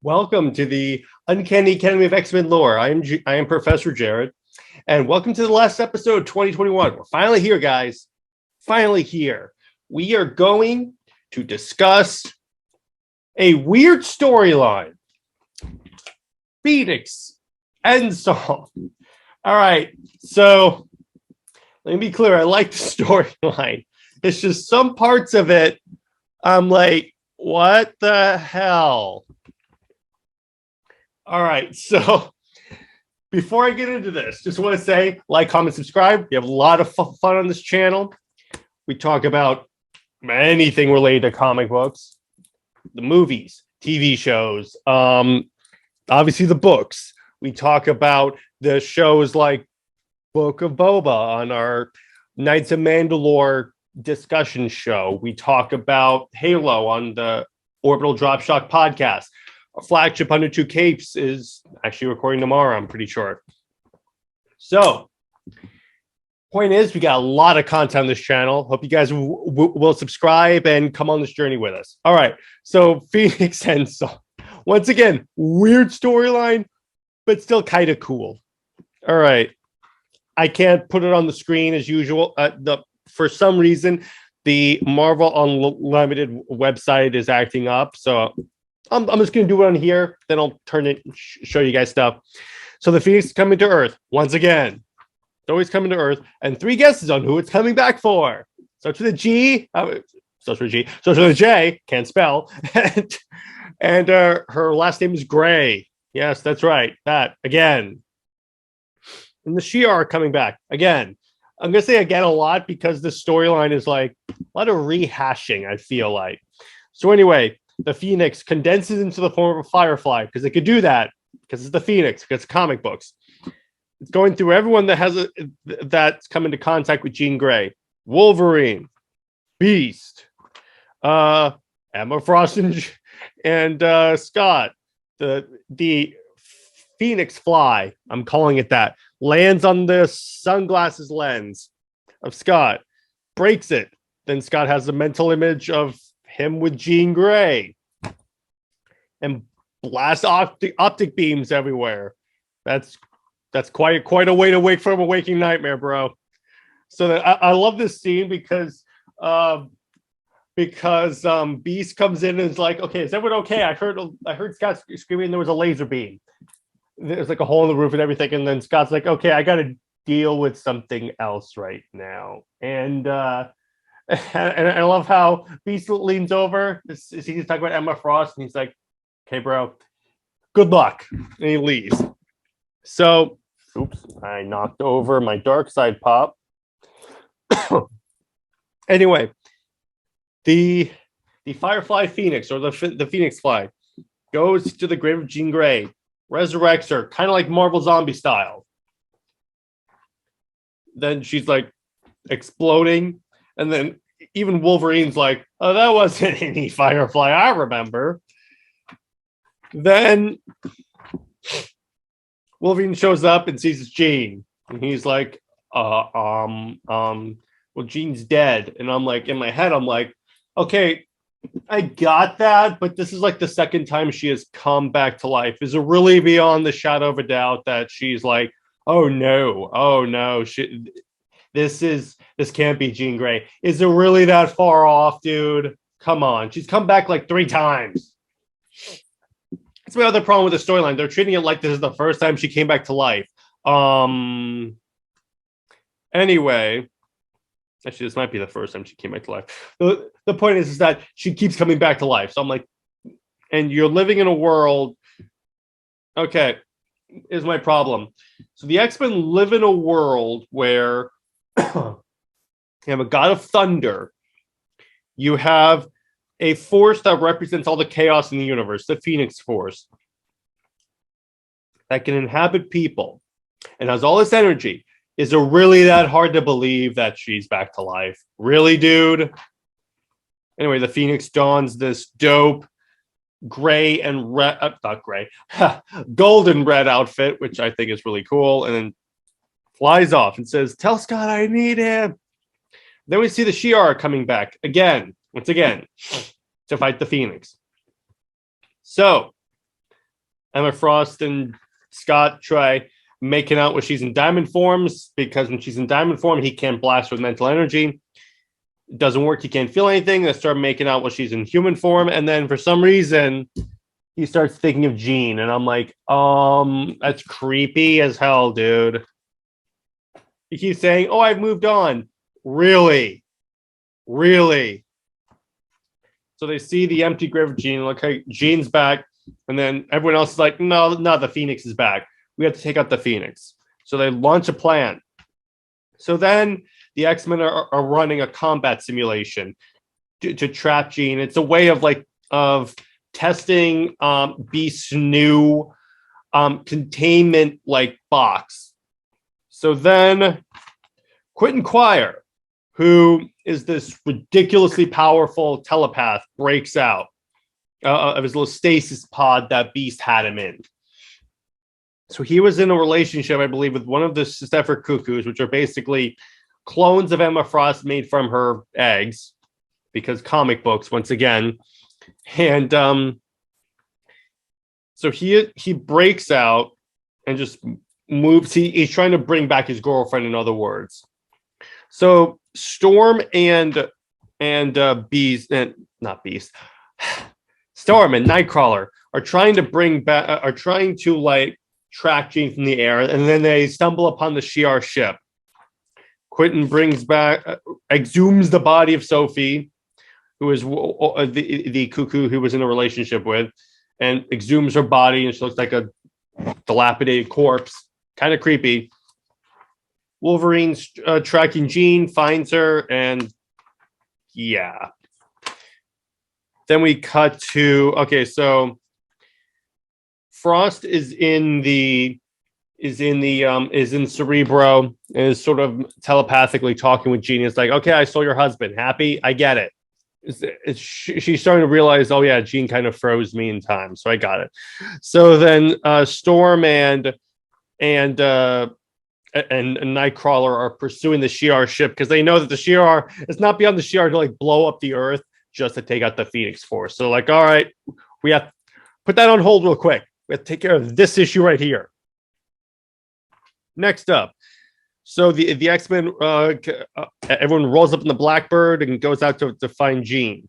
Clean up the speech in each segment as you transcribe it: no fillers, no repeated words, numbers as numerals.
Welcome to the Uncanny Academy of X-Men lore. I am Professor Jared, and welcome to the last episode, 2021. We're finally here, guys. Finally here. We are going to discuss a weird storyline. Phoenix, Endsong. All right, so let me be clear. I like the storyline. It's just some parts of it, I'm like, what the hell? All right, so before I get into this, just want to say, like, comment, subscribe. We have a lot of fun on this channel. We talk about anything related to comic books, the movies, TV shows, obviously the books. We talk about the shows like Book of Boba on our Knights of Mandalore discussion show. We talk about Halo on the Orbital Drop Shock podcast. Our flagship Under Two Capes is actually recording tomorrow, I'm pretty sure. So, point is, we got a lot of content on this channel. Hope you guys will subscribe and come on this journey with us. All right, so Phoenix Endsong. Once again, weird storyline, but still kind of cool. All right, I can't put it on the screen as usual. For some reason, the Marvel Unlimited website is acting up, so I'm just going to do it on here. Then I'll turn it and show you guys stuff. So the Phoenix is coming to Earth once again. It's always coming to Earth. And 3 guesses on who it's coming back for. Starts with a G. Starts with a G. Starts with a J. Can't spell. and her last name is Gray. Yes, that's right. That again. And the Shi'ar are coming back again. I'm going to say again a lot because the storyline is like a lot of rehashing, I feel like. So anyway, the Phoenix condenses into the form of a Firefly because it could do that because it's the Phoenix, because it's comic books. It's going through everyone that's come into contact with Jean Grey, Wolverine, Beast, Emma Frost, and Scott. The Phoenix Fly, I'm calling it that, lands on the sunglasses lens of Scott, breaks it. Then Scott has a mental image of him with Jean Grey and blast optic beams everywhere. That's quite a way to wake from a waking nightmare, bro. So I love this scene because Beast comes in and is like, okay, is everyone okay? I heard Scott screaming there was a laser beam. There's like a hole in the roof and everything, and then Scott's like, okay, I gotta deal with something else right now. And I love how Beast leans over. He's talking about Emma Frost, and he's like, okay, bro, good luck. And he leaves. So, oops, I knocked over my dark side pop. Anyway, the Firefly Phoenix, or the Phoenix Fly, goes to the grave of Jean Grey, resurrects her, kind of like Marvel Zombie style. Then she's like exploding. And then even Wolverine's like, oh, that wasn't any Firefly I remember. Then Wolverine shows up and sees it's Jean. And he's like, well, Jean's dead. And I'm like, in my head, I'm like, okay, I got that, but this is like the second time she has come back to life. Is it really beyond the shadow of a doubt that she's like, oh no, this can't be Jean Grey. Is it really that far off, dude? Come on. She's come back like 3 times. That's my other problem with the storyline. They're treating it like this is the first time she came back to life. Anyway, actually, this might be the first time she came back to life. The point is that she keeps coming back to life. So I'm like, and you're living in a world. Okay, is my problem. So the X-Men live in a world where you have a god of thunder. You have a force that represents all the chaos in the universe, the Phoenix Force, that can inhabit people and has all this energy. Is it really that hard to believe that she's back to life? Really, dude? Anyway, the Phoenix dons this dope gray and red, not gray, gold and red outfit, which I think is really cool, and then flies off and says, tell Scott I need him. Then we see the Shi'ar coming back once again, to fight the Phoenix. So Emma Frost and Scott try making out when she's in diamond forms, because when she's in diamond form, he can't blast with mental energy. It doesn't work. He can't feel anything. They start making out when she's in human form. And then for some reason, he starts thinking of Jean. And I'm like, that's creepy as hell, dude. He keeps saying, oh, I've moved on. Really? Really? So they see the empty grave of Jean. Okay, Jean's back. And then everyone else is like, no, the Phoenix is back. We have to take out the Phoenix. So they launch a plan. So then the X-Men are running a combat simulation to trap Jean. It's a way of testing Beast's new containment box. So then Quentin Quire, who is this ridiculously powerful telepath, breaks out of his little stasis pod that Beast had him in. So he was in a relationship, I believe, with one of the Zephyr Cuckoos, which are basically clones of Emma Frost made from her eggs, because comic books, once again. And so he breaks out and just moves. He's trying to bring back his girlfriend, in other words. So Storm and Beast, and not Beast, Storm and Nightcrawler are trying to track Jean from the air, and then they stumble upon the Shi'ar ship. Quentin brings back, exhumes the body of Sophie, who is the cuckoo he was in a relationship with, and exhumes her body, and she looks like a dilapidated corpse. Kind of creepy. Wolverine's tracking Jean, finds her, and yeah. Then we cut to, okay, so Frost is in Cerebro, and is sort of telepathically talking with Jean. It's like, okay, I saw your husband. Happy? I get it. She's starting to realize, oh yeah, Jean kind of froze me in time, so I got it. So then Storm and Nightcrawler are pursuing the Shi'ar ship, because they know that the Shi'ar, it's not beyond the Shi'ar to blow up the Earth just to take out the Phoenix Force. So all right, we have to put that on hold real quick. We have to take care of this issue right here. Next up, so the X-Men, everyone rolls up in the Blackbird and goes out to find Jean,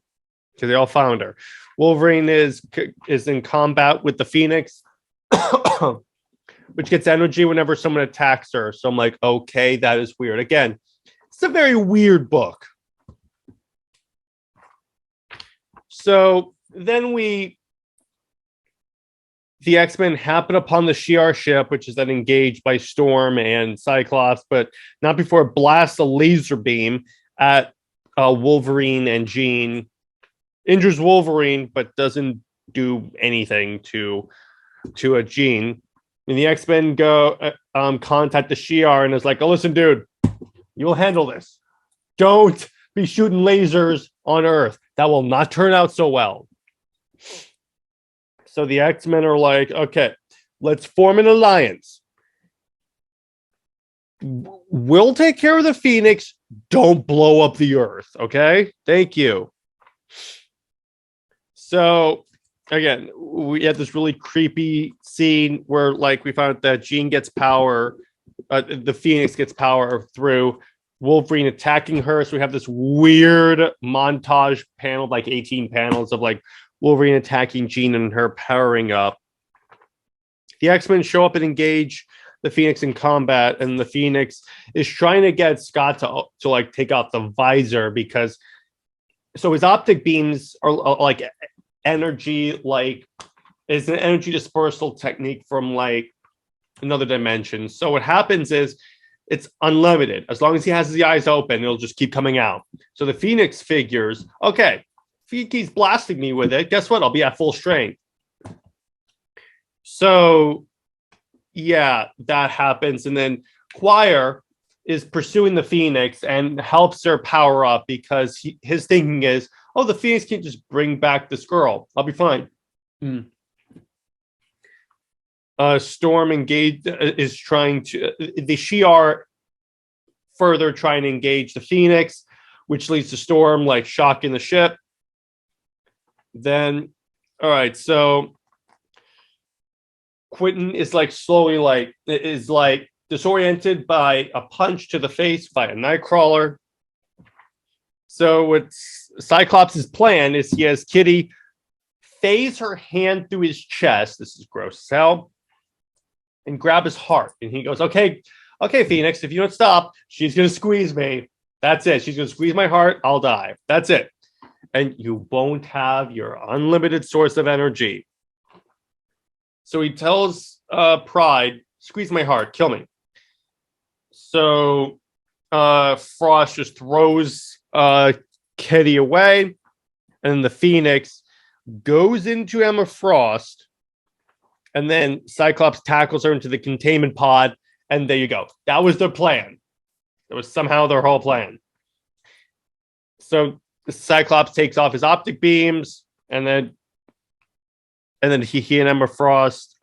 because they all found her. Wolverine is in combat with the Phoenix, which gets energy whenever someone attacks her. So I'm like, okay, that is weird. Again, it's a very weird book. So then the X-Men happen upon the Shi'ar ship, which is then engaged by Storm and Cyclops, but not before it blasts a laser beam at Wolverine and Jean. Injures Wolverine, but doesn't do anything to a Jean. And the X-Men go contact the Shi'ar and is like, oh, listen, dude, you will handle this. Don't be shooting lasers on Earth. That will not turn out so well. So the X-Men are like, okay, let's form an alliance. We'll take care of the Phoenix. Don't blow up the Earth, okay? Thank you. So, again, we had this really creepy scene where, we found that Jean gets power, the Phoenix gets power through Wolverine attacking her. So we have this weird montage panel, 18 panels of Wolverine attacking Jean and her powering up. The X-Men show up and engage the Phoenix in combat, and the Phoenix is trying to get Scott to take out the visor, because so his optic beams are energy, is an energy dispersal technique from another dimension. So what happens is it's unlimited. As long as he has his eyes open, it'll just keep coming out. So the Phoenix figures, okay, if he keeps blasting me with it, guess what? I'll be at full strength. So, yeah, that happens. And then Quire is pursuing the Phoenix and helps her power up, because his thinking is, oh, the Phoenix can't just bring back this girl. I'll be fine. Storm is trying to, the Shi'ar further trying to engage the Phoenix, which leads to Storm shocking the ship. Then, all right, so Quentin is like slowly like disoriented by a punch to the face by a Nightcrawler. So what's Cyclops' plan is he has Kitty phase her hand through his chest. This is gross as hell. And grab his heart. And he goes, okay, Phoenix, if you don't stop, she's going to squeeze me. That's it. She's going to squeeze my heart. I'll die. That's it. And you won't have your unlimited source of energy. So he tells Pride, squeeze my heart, kill me. So Frost just throws Kitty away. And the Phoenix goes into Emma Frost. And then Cyclops tackles her into the containment pod. And there you go. That was their plan. It was somehow their whole plan. So Cyclops takes off his optic beams, and then he and Emma Frost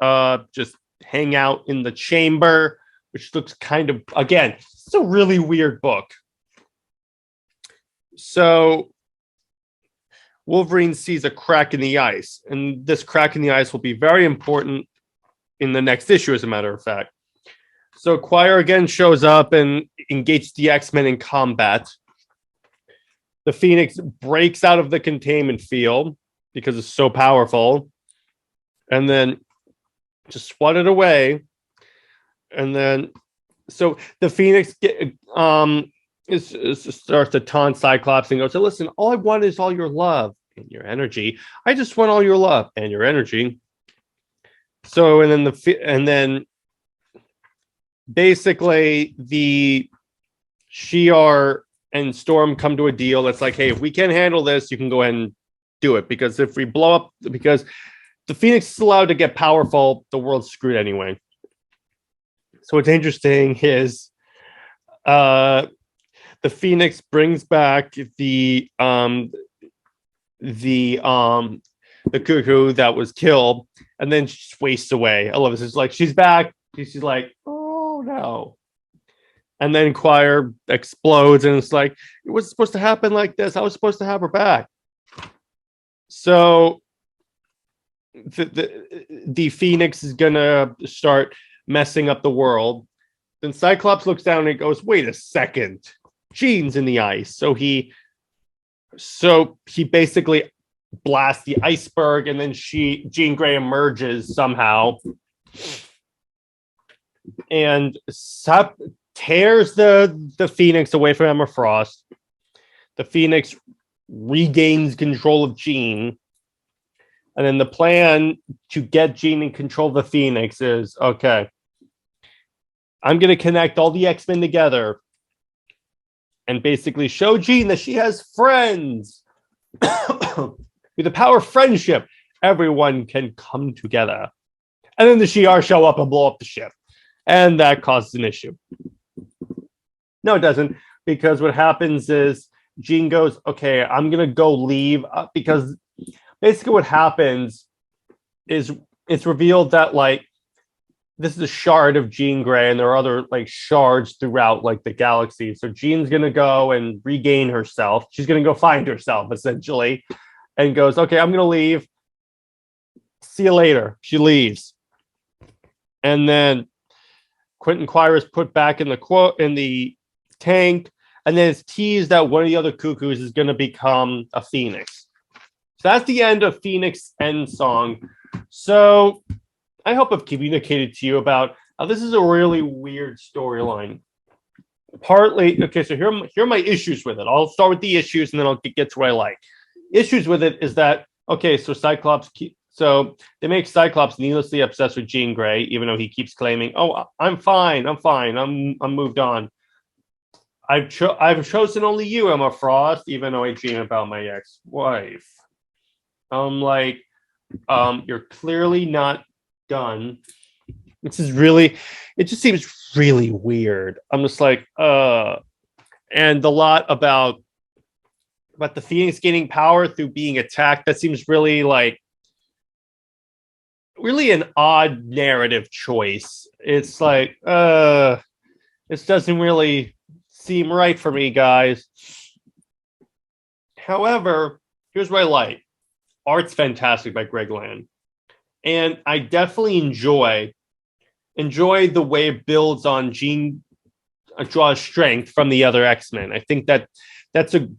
just hang out in the chamber, which looks kind of, again, it's a really weird book. So Wolverine sees a crack in the ice, and this crack in the ice will be very important in the next issue, as a matter of fact. So Quire again shows up and engages the X-Men in combat. The Phoenix breaks out of the containment field because it's so powerful, and then just swatted away. And then, so the Phoenix starts to taunt Cyclops and goes, so listen, all I want is all your love and your energy. I just want all your love and your energy. So, and then basically the Shi'ar and Storm come to a deal that's like, hey, if we can't handle this, you can go ahead and do it. Because if we blow up, because the Phoenix is allowed to get powerful, the world's screwed anyway. So what's interesting is the Phoenix brings back the cuckoo that was killed, and then she just wastes away. I love this. It's like she's back. She's like, oh no. And then Quire explodes, and it's like, it was supposed to happen like this. I was supposed to have her back. So the Phoenix is gonna start messing up the world. Then Cyclops looks down and goes, wait a second, Jean's in the ice. So he basically blasts the iceberg, and then Jean Grey emerges somehow and tears the Phoenix away from Emma Frost. The Phoenix regains control of Jean. And then the plan to get Jean in control of the Phoenix is, okay, I'm going to connect all the X-Men together and basically show Jean that she has friends. With the power of friendship, everyone can come together. And then the Shi'ar show up and blow up the ship. And that causes an issue. No, it doesn't. Because what happens is Jean goes, okay, I'm going to go leave. Because basically what happens is it's revealed that, like, this is a shard of Jean Grey, and there are other, like, shards throughout, like, the galaxy. So Jean's going to go and regain herself. She's going to go find herself, essentially, and goes, okay, I'm going to leave. See you later. She leaves. And then Quentin Quire is put back in the tank, and then it's teased that one of the other cuckoos is going to become a Phoenix. So that's the end of Phoenix Endsong. So I hope I've communicated to you about how this is a really weird storyline. Partly, okay, so here are my issues with it. I'll start with the issues, and then I'll get to what I like. Issues with it is that, okay, so so they make Cyclops needlessly obsessed with Jean Grey, even though he keeps claiming, "Oh, I'm fine, I'm moved on. I've chosen only you, Emma Frost, even though I dream about my ex-wife." I'm like, you're clearly not done. It just seems really weird. I'm just like, and the lot about the Phoenix gaining power through being attacked, that seems really an odd narrative choice. It's like, this doesn't really seem right for me, guys. However, here's what I like. Art's fantastic by Greg Land. And I definitely enjoy the way it builds on Jean draws strength from the other X-Men. I think that's an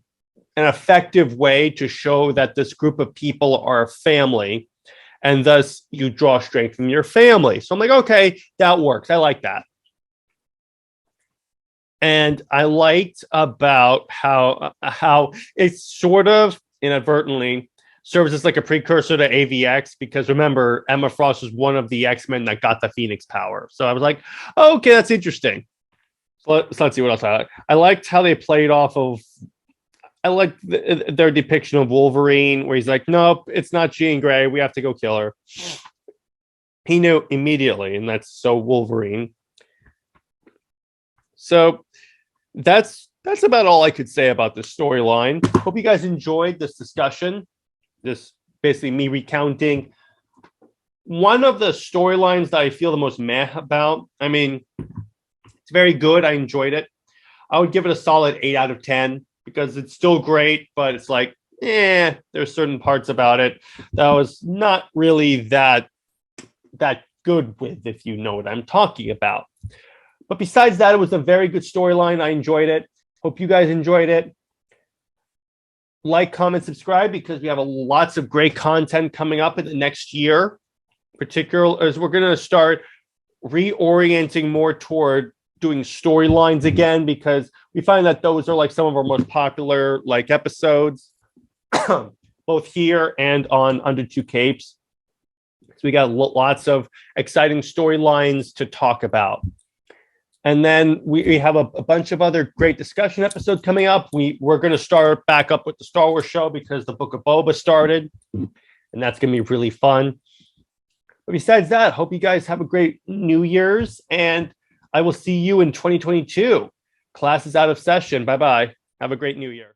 effective way to show that this group of people are a family, and thus you draw strength from your family. So I'm like, okay, that works. I like that. And I liked about how it's sort of inadvertently serves as like a precursor to AVX, because remember, Emma Frost was one of the X-Men that got the Phoenix power. So I was like, oh, okay, that's interesting. So let's see what else I like. I liked how they played off of. I like their depiction of Wolverine, where he's like, nope, it's not Jean Grey. We have to go kill her. He knew immediately, and that's so Wolverine. So that's about all I could say about this storyline. Hope you guys enjoyed this discussion. This basically me recounting one of the storylines that I feel the most meh about. I mean, it's very good. I enjoyed it. I would give it a solid 8 out of 10 because it's still great, but it's like, there's certain parts about it that I was not really that good with, if you know what I'm talking about. But besides that, it was a very good storyline. I enjoyed it. Hope you guys enjoyed it. Like, comment, subscribe, because we have lots of great content coming up in the next year, particularly as we're going to start reorienting more toward doing storylines again, because we find that those are like some of our most popular like episodes, both here and on Under Two Capes. So we got lots of exciting storylines to talk about. And then we have a bunch of other great discussion episodes coming up. We're going to start back up with the Star Wars show because the Book of Boba started, and that's going to be really fun. But besides that, hope you guys have a great New Year's, and I will see you in 2022. Class is out of session. Bye-bye. Have a great New Year.